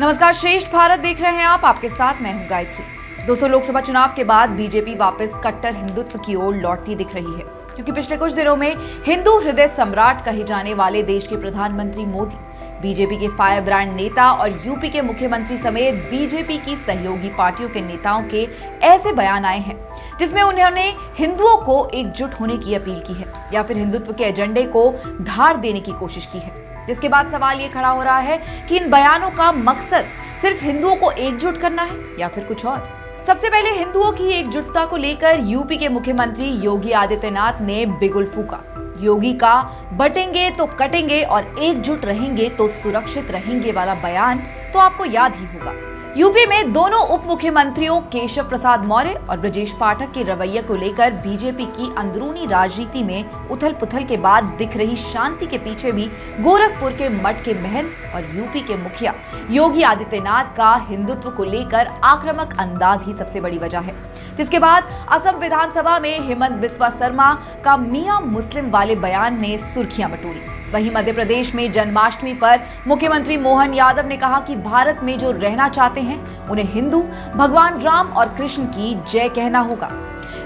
नमस्कार, श्रेष्ठ भारत देख रहे हैं आप। आपके साथ मैं हूं गायत्री। दोस्तों, लोकसभा चुनाव के बाद बीजेपी वापस कट्टर हिंदुत्व की ओर लौटती दिख रही है, क्योंकि पिछले कुछ दिनों में हिंदू हृदय सम्राट कहे जाने वाले देश के प्रधानमंत्री मोदी, बीजेपी के फायर ब्रांड नेता और यूपी के मुख्यमंत्री समेत बीजेपी की सहयोगी पार्टियों के नेताओं के ऐसे बयान आए हैं जिसमें उन्होंने हिंदुओं को एकजुट होने की अपील की है या फिर हिंदुत्व के एजेंडे को धार देने की कोशिश की है। जिसके बाद सवाल ये खड़ा हो रहा है कि इन बयानों का मकसद सिर्फ हिंदुओं को एकजुट करना है या फिर कुछ और। सबसे पहले हिंदुओं की एकजुटता को लेकर यूपी के मुख्यमंत्री योगी आदित्यनाथ ने बिगुल फूका। योगी का बटेंगे तो कटेंगे और एकजुट रहेंगे तो सुरक्षित रहेंगे वाला बयान तो आपको याद ही होगा। यूपी में दोनों उप मुख्यमंत्रियों केशव प्रसाद मौर्य और ब्रजेश पाठक के रवैये को लेकर बीजेपी की अंदरूनी राजनीति में उथल पुथल के बाद दिख रही शांति के पीछे भी गोरखपुर के मठ के महंत और यूपी के मुखिया योगी आदित्यनाथ का हिंदुत्व को लेकर आक्रामक अंदाज ही सबसे बड़ी वजह है। जिसके बाद असम विधानसभा में हेमंत बिस्वा शर्मा का मियां मुस्लिम वाले बयान ने सुर्खियां बटोरी। वहीं मध्य प्रदेश में जन्माष्टमी पर मुख्यमंत्री मोहन यादव ने कहा कि भारत में जो रहना चाहते हैं उन्हें हिंदू, भगवान राम और कृष्ण की जय कहना होगा।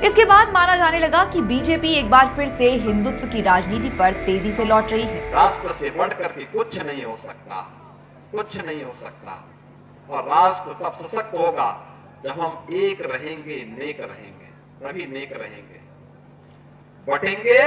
इसके बाद माना जाने लगा कि बीजेपी एक बार फिर से हिंदुत्व की राजनीति पर तेजी से लौट रही है। राष्ट्र से बढ़कर के कुछ नहीं हो सकता, कुछ नहीं हो सकता। और राष्ट्र तब सशक्त होगा जब हम एक रहेंगे, नेक रहेंगे, तभी नेक रहेंगे। बटेंगे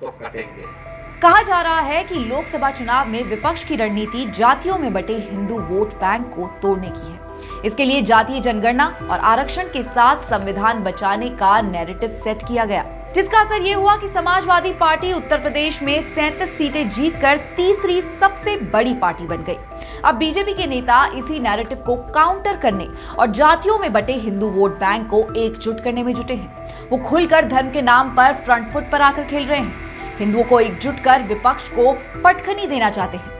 तो कटेंगे। कहा जा रहा है कि लोकसभा चुनाव में विपक्ष की रणनीति जातियों में बटे हिंदू वोट बैंक को तोड़ने की है। इसके लिए जातीय जनगणना और आरक्षण के साथ संविधान बचाने का नैरेटिव सेट किया गया, जिसका असर ये हुआ कि समाजवादी पार्टी उत्तर प्रदेश में 37 सीटें जीतकर तीसरी सबसे बड़ी पार्टी बन गई। अब बीजेपी के नेता इसी नैरेटिव को काउंटर करने और जातियों में बटे हिंदू वोट बैंक को एकजुट करने में जुटे हैं। वो खुलकर धर्म के नाम पर फ्रंट फुट पर आकर खेल रहे हैं। हिंदुओं को एकजुट कर विपक्ष को पटखनी देना चाहते हैं।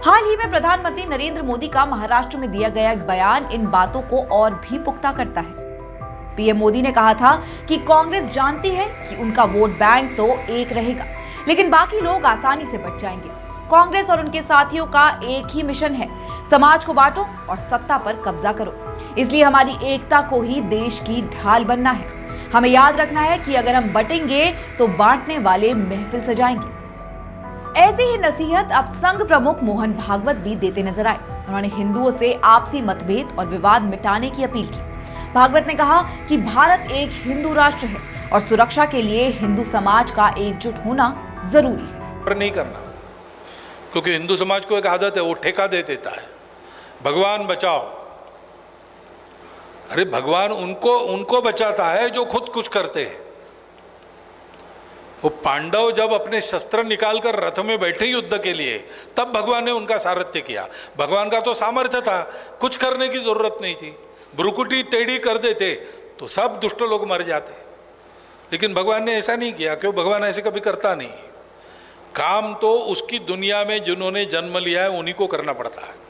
हाल ही में प्रधानमंत्री नरेंद्र मोदी का महाराष्ट्र में दिया गया एक बयान इन बातों को और भी पुख्ता करता है। पीएम मोदी ने कहा था कि कांग्रेस जानती है कि उनका वोट बैंक तो एक रहेगा, लेकिन बाकी लोग आसानी से बच जाएंगे। कांग्रेस और उनके साथियों का एक ही मिशन है, समाज को बांटो और सत्ता पर कब्जा करो। इसलिए हमारी एकता को ही देश की ढाल बनना है। हमें याद रखना है कि अगर हम बटेंगे तो बांटने वाले महफिल सजाएंगे। ऐसी ही नसीहत अब संघ प्रमुख मोहन भागवत भी देते नजर आए। उन्होंने हिंदुओं से आपसी मतभेद और विवाद मिटाने की अपील की। भागवत ने कहा कि भारत एक हिंदू राष्ट्र है और सुरक्षा के लिए हिंदू समाज का एकजुट होना जरूरी है। पर नहीं करना, क्योंकि हिंदू समाज को एक आदत है, वो ठेका दे देता है, भगवान बचाओ। अरे भगवान उनको बचाता है जो खुद कुछ करते हैं। वो पांडव जब अपने शस्त्र निकालकर रथ में बैठे युद्ध के लिए, तब भगवान ने उनका सारथ्य किया। भगवान का तो सामर्थ्य था, कुछ करने की जरूरत नहीं थी। भ्रुकुटी टेढ़ी कर देते तो सब दुष्ट लोग मर जाते, लेकिन भगवान ने ऐसा नहीं किया, क्यों? भगवान ऐसे कभी करता नहीं। काम तो उसकी दुनिया में जिन्होंने जन्म लिया है उन्हीं को करना पड़ता है।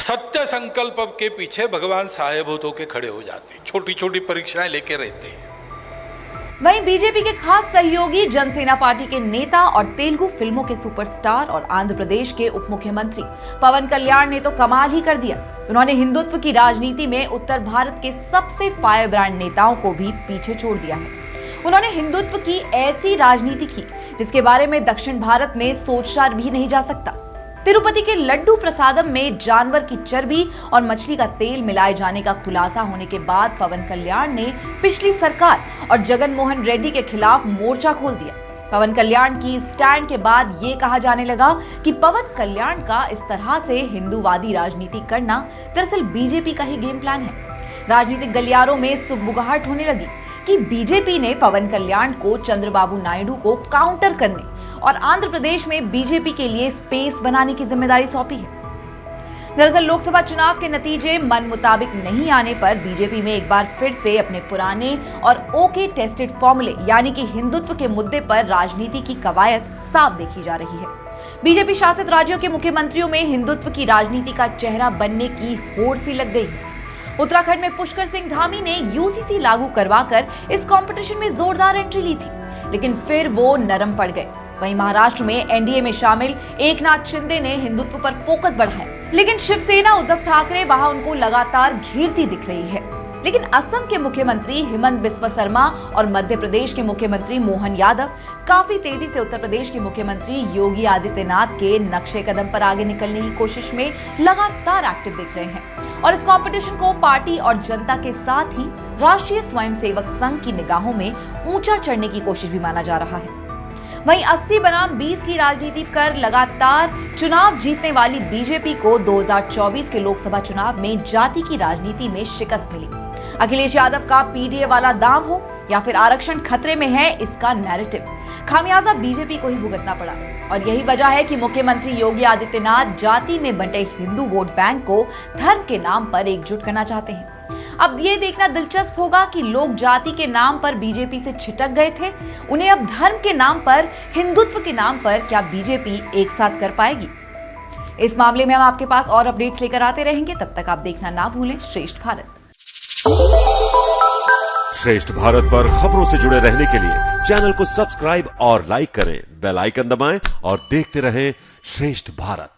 सत्य संकल्प के पीछे भगवान साहेबूत होकर खड़े हो जाते, छोटी छोटी परीक्षाएं लेके रहते हैं। वहीं बीजेपी के खास सहयोगी जनसेना पार्टी के नेता और तेलुगु फिल्मों के सुपरस्टार और आंध्र प्रदेश के उप मुख्यमंत्री पवन कल्याण ने तो कमाल ही कर दिया। उन्होंने हिंदुत्व की राजनीति में उत्तर भारत के सबसे फायर ब्रांड नेताओं को भी पीछे छोड़ दिया है। उन्होंने हिंदुत्व की ऐसी राजनीति की जिसके बारे में दक्षिण भारत में सोचा भी नहीं जा सकता। तिरुपति के लड्डू प्रसादम में जानवर की चर्बी और मछली का तेल मिलाए जाने का खुलासा होने के बाद पवन कल्याण ने पिछली सरकार और जगन मोहन रेड्डी के खिलाफ मोर्चा खोल दिया। पवन कल्याण की स्टैंड के बाद ये कहा जाने लगा कि पवन कल्याण का इस तरह से हिंदूवादी राजनीति करना दरअसल बीजेपी का ही गेम प्लान है। राजनीतिक गलियारों में सुगबुगाहट होने लगी कि बीजेपी ने पवन कल्याण को चंद्रबाबू नायडू को काउंटर करने और आंध्र प्रदेश में बीजेपी के लिए स्पेस बनाने की जिम्मेदारी सौंपी है। दरअसल लोकसभा चुनाव के नतीजे मन मुताबिक नहीं आने पर बीजेपी में एक बार फिर से अपने पुराने और ओके टेस्टेड फॉर्मूले यानी कि हिंदुत्व के मुद्दे पर राजनीति की कवायद साफ देखी जा रही है। बीजेपी शासित राज्यों के मुख्यमंत्रियों में हिंदुत्व की राजनीति का चेहरा बनने की होड़ सी लग गई है। उत्तराखंड में पुष्कर सिंह धामी ने यूसीसी लागू करवाकर इस कंपटीशन में जोरदार एंट्री ली थी, लेकिन फिर वो नरम पड़ गए। वहीं महाराष्ट्र में एनडीए में शामिल एकनाथ शिंदे ने हिंदुत्व पर फोकस बढ़ाया, लेकिन शिवसेना उद्धव ठाकरे वहां उनको लगातार घेरती दिख रही है। लेकिन असम के मुख्यमंत्री हिमंत बिस्वा शर्मा और मध्य प्रदेश के मुख्यमंत्री मोहन यादव काफी तेजी से उत्तर प्रदेश के मुख्यमंत्री योगी आदित्यनाथ के नक्शे कदम पर आगे निकलने की कोशिश में लगातार एक्टिव दिख रहे हैं और इस कंपटीशन को पार्टी और जनता के साथ ही राष्ट्रीय स्वयंसेवक संघ की निगाहों में ऊंचा चढ़ने की कोशिश भी माना जा रहा है। वहीं 80 बनाम 20 की राजनीति कर लगातार चुनाव जीतने वाली बीजेपी को 2024 के लोकसभा चुनाव में जाति की राजनीति में शिकस्त मिली। अखिलेश यादव का पीडीए वाला दांव हो या फिर आरक्षण खतरे में है, इसका नैरेटिव खामियाजा बीजेपी को ही भुगतना पड़ा और यही वजह है कि मुख्यमंत्री योगी आदित्यनाथ जाति में बंटे हिंदू वोट बैंक को धर्म के नाम पर एकजुट करना चाहते हैं। अब ये देखना दिलचस्प होगा कि लोग जाति के नाम पर बीजेपी से छिटक गए थे, उन्हें अब धर्म के नाम पर, हिंदुत्व के नाम पर क्या बीजेपी एक साथ कर पाएगी। इस मामले में हम आपके पास और अपडेट्स लेकर आते रहेंगे। तब तक आप देखना ना भूलें श्रेष्ठ भारत। श्रेष्ठ भारत पर खबरों से जुड़े रहने के लिए चैनल को सब्सक्राइब और लाइक करें, बेल आइकन दबाएं और देखते रहें श्रेष्ठ भारत।